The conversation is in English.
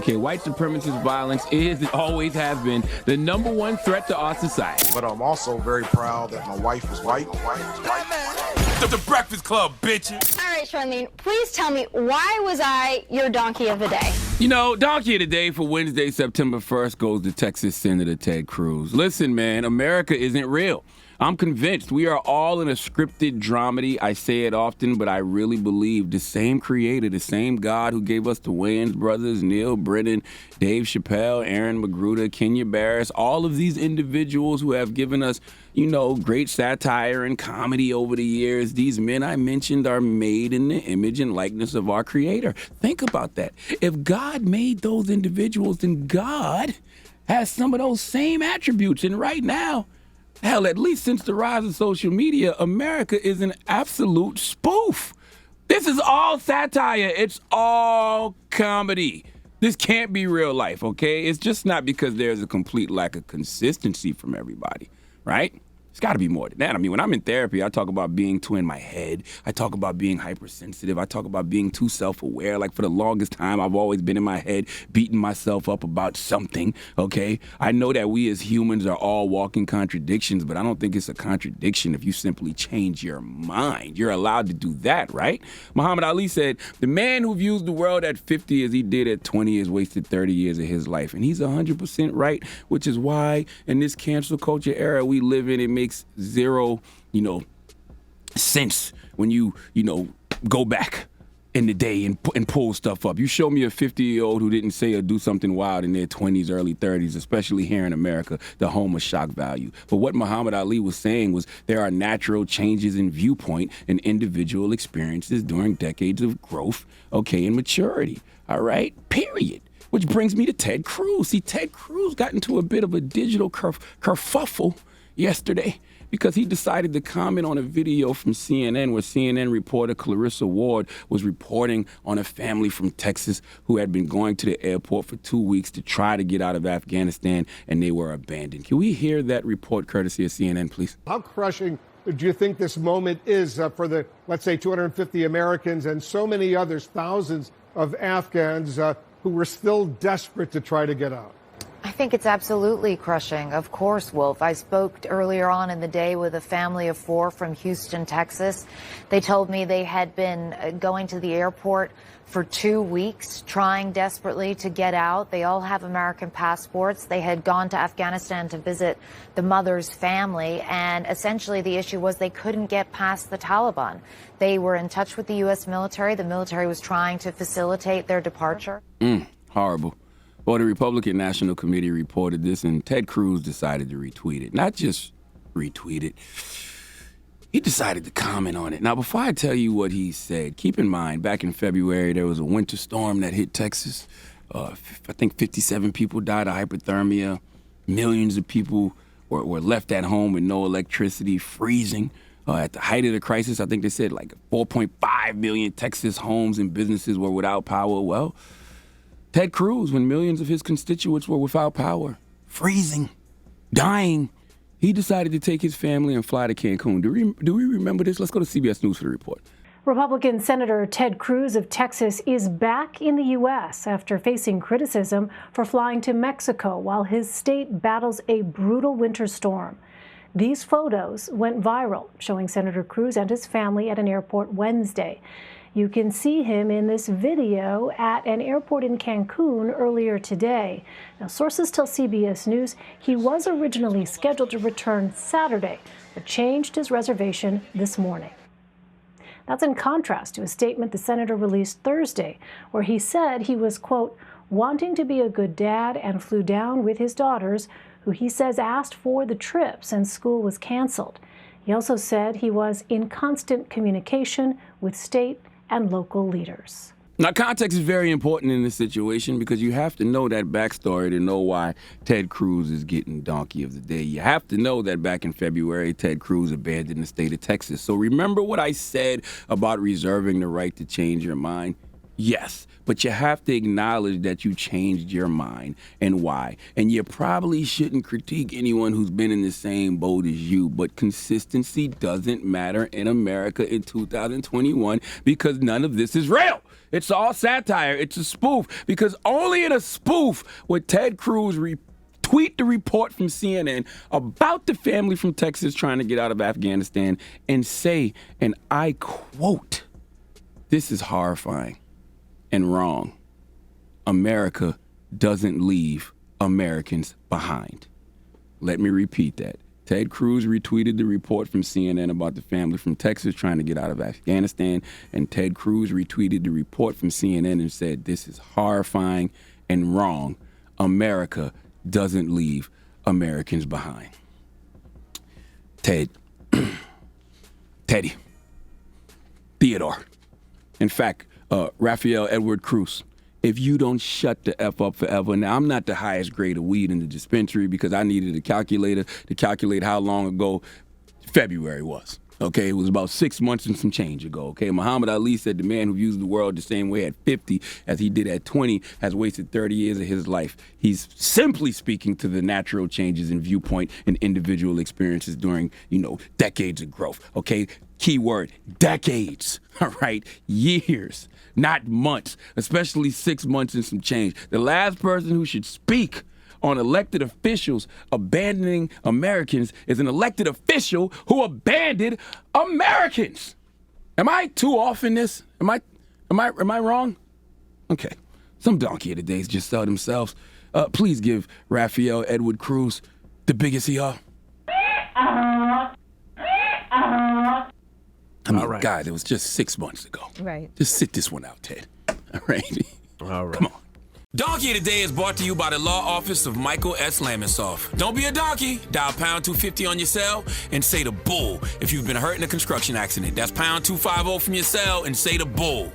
Okay, white supremacist violence is, always has been, the number one threat to our society. But I'm also very proud that my wife is white. The Breakfast Club, bitches. All right, Charlamagne, please tell me, why was I your donkey of the day? You know, donkey of the day for Wednesday, September 1st goes to Texas Senator Ted Cruz. Listen, man, America isn't real. I'm convinced we are all in a scripted dramedy. I say it often, but I really believe the same creator, the same God who gave us the Wayans brothers, Neil Brennan, Dave Chappelle, Aaron Magruder, Kenya Barris, all of these individuals who have given us, you know, great satire and comedy over the years. These men I mentioned are made in the image and likeness of our creator. Think about that. If God made those individuals, then God has some of those same attributes. And right now, hell, at least since the rise of social media, America is an absolute spoof. This is all satire. It's all comedy. This can't be real life, okay? It's just not because there's a complete lack of consistency from everybody, right? It's got to be more than that. I mean, when I'm in therapy, I talk about being too in my head. I talk about being hypersensitive. I talk about being too self-aware. Like, for the longest time, I've always been in my head, beating myself up about something, okay? I know that we as humans are all walking contradictions, but I don't think it's a contradiction if you simply change your mind. You're allowed to do that, right? Muhammad Ali said, the man who views the world at 50 as he did at 20 has wasted 30 years of his life. And he's 100% right, which is why in this cancel culture era we live in, it makes zero, sense when you go back in the day and pull stuff up. You show me a 50-year-old who didn't say or do something wild in their 20s, early 30s, especially here in America, the home of shock value. But what Muhammad Ali was saying was there are natural changes in viewpoint and individual experiences during decades of growth, and maturity. All right? Period. Which brings me to Ted Cruz. See, Ted Cruz got into a bit of a digital kerfuffle yesterday because he decided to comment on a video from CNN where CNN reporter Clarissa Ward was reporting on a family from Texas who had been going to the airport for 2 weeks to try to get out of Afghanistan, and they were abandoned. Can we hear that report courtesy of CNN, please? How crushing do you think this moment is for the, let's say, 250 Americans and so many others, thousands of Afghans who were still desperate to try to get out? I think it's absolutely crushing. Of course, Wolf. I spoke earlier on in the day with a family of 4 from Houston, Texas. They told me they had been going to the airport for 2 weeks, trying desperately to get out. They all have American passports. They had gone to Afghanistan to visit the mother's family, and essentially the issue was they couldn't get past the Taliban. They were in touch with the U.S. military. The military was trying to facilitate their departure. Horrible. Well, the Republican National Committee reported this, and Ted Cruz decided to retweet it. Not just retweet it. He decided to comment on it. Now, before I tell you what he said, keep in mind, back in February, there was a winter storm that hit Texas. I think 57 people died of hypothermia. Millions of people were left at home with no electricity, freezing. At the height of the crisis, I think they said like 4.5 million Texas homes and businesses were without power. Well, Ted Cruz, when millions of his constituents were without power, freezing, dying, he decided to take his family and fly to Cancun. Do we remember this? Let's go to CBS News for the report. Republican Senator Ted Cruz of Texas is back in the U.S. after facing criticism for flying to Mexico while his state battles a brutal winter storm. These photos went viral, showing Senator Cruz and his family at an airport Wednesday. You can see him in this video at an airport in Cancun earlier today. Now, sources tell CBS News he was originally scheduled to return Saturday, but changed his reservation this morning. That's in contrast to a statement the senator released Thursday, where he said he was, quote, wanting to be a good dad and flew down with his daughters, who he says asked for the trip since school was canceled. He also said he was in constant communication with state and local leaders. Now, context is very important in this situation because you have to know that backstory to know why Ted Cruz is getting donkey of the day. You have to know that back in February, Ted Cruz abandoned the state of Texas. So remember what I said about reserving the right to change your mind? Yes, but you have to acknowledge that you changed your mind and why. And you probably shouldn't critique anyone who's been in the same boat as you, but consistency doesn't matter in America in 2021 because none of this is real. It's all satire. It's a spoof, because only in a spoof would Ted Cruz tweet the report from CNN about the family from Texas trying to get out of Afghanistan and say, and I quote, "This is horrifying and wrong. America doesn't leave Americans behind." Let me repeat that. Ted Cruz retweeted the report from CNN about the family from Texas trying to get out of Afghanistan, and Ted Cruz retweeted the report from CNN and said, "This is horrifying and wrong. America doesn't leave Americans behind." Ted, Teddy, Theodore, in fact, Raphael Edward Cruz, if you don't shut the F up forever. Now, I'm not the highest grade of weed in the dispensary because I needed a calculator to calculate how long ago February was. Okay, it was about 6 months and some change ago. Okay, Muhammad Ali said the man who views the world the same way at 50 as he did at 20 has wasted 30 years of his life. He's simply speaking to the natural changes in viewpoint and individual experiences during, decades of growth. Okay, key word, decades. All right, years, not months, especially 6 months and some change. The last person who should speak on elected officials abandoning Americans is an elected official who abandoned Americans. Am I too off in this? Am I wrong? Okay. Some donkey of the days just sell themselves. Please give Raphael Edward Cruz the biggest ER. All right. God, it was just 6 months ago. Right. Just sit this one out, Ted. All right. All right. Come on. Donkey of the Day is brought to you by the law office of Michael S. Lamonsoff. Don't be a donkey. Dial pound 250 on your cell and say the bull if you've been hurt in a construction accident. That's pound 250 from your cell and say the bull.